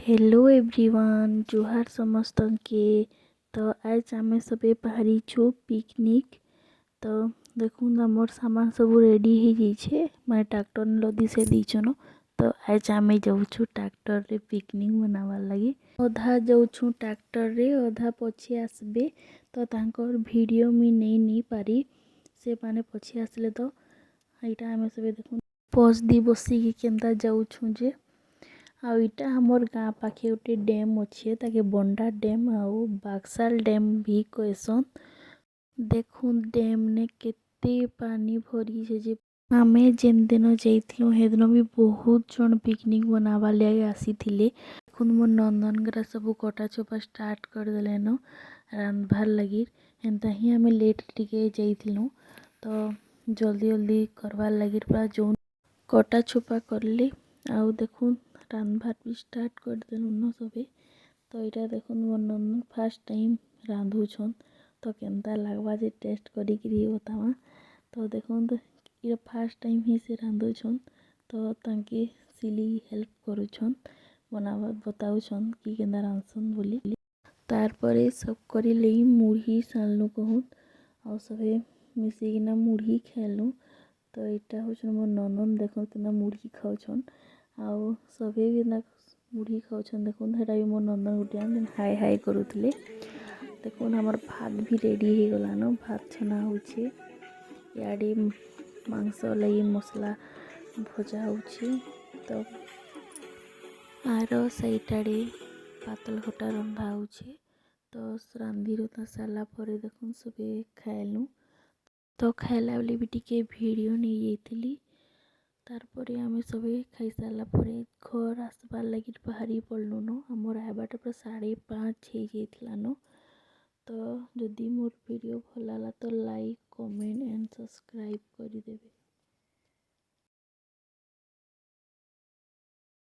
Hello everyone जुहार समस्त के। तो आज आमे सबे बाहरी छु पिकनिक। तो देखुन हमर सामान सब रेडी हो जाइए मैं ट्रैक्टर लदी से दीछन। तो आज आमे जाऊँ ट्रैक्टर रे पिकनिक मनावा लगी। अधा जाऊँ ट्रैक्टर रे अधा पछे आसबे। तो तांकर वीडियो मी नहीं पारी से माने पछे आसले। तो यहाँ आमे सब देखुन बस दी बसिकी केन्ता जाऊँ जे आउ इटा हमर गाँ पाखे गोटे डैम अच्छे ताके बंडा डैम आउ बाक्साल डैम भी कहसन। देखुन डैम ने केते पानी भरी छे जे आमे जेन दिन जाइथिलु हे दिन भी बहुत जन पिकनिक मनावा लगे आसीथिले। देखुन मोर नंदन गरा सब कटा चोपा स्टार्ट कर देले न रांधबार लगी। एंता ही आमे लेट टिके जाइथिलु तो जल्दी जल्दी करवार लगी पूरा जो कटा चोपा करले। आउ देखुन रांधबार भी स्टार्ट कर देलु न सबे। तो यहाँ देखुन मोर नंदन फर्स्ट टाइम रांधुछन तो केन्ता लागवा जे टेस्ट करी बतावा। तो देखुन तो ये फर्स्ट टाइम ही से रांधुछन तो तांके सिली हेल्प करुछन बनावा बताउछन कि केन्ता रांधसन बोली। तार परे सब करी लेई मुढ़ी सानलु कहून और सबे मिसिकिना मुढ़ी खेलु। तो यहाँ हूँ मोर नंदन देखो केना मुढ़ी खाउछन आउ सभी भी मुढ़ी खाउछन। देखुन हेटा भी मोर नंदन गुटिया हाय हाय करुले। देखुन हमर भात भी रेडी हो गलान भात छना होछे। याडे मांस लगी मसला भजा होछे। तो आरो सईटाड़े पातल घटा रंधा होछे। तो रांधी रुता साला परे देखुन सबे खाएलु। तो खाइला बेले भी टिके वीडियो नहीं जाइथिली। तारपरे आमे सबे खाई सारा परे घर आसबार लगी बाहरी पड़लु न हमर आबाटा पूरा 5:30 हो जाइथिला न। तो जदि मोर वीडियो भल लागला तो लाइक कमेंट एंड सब्सक्राइब कर देबे।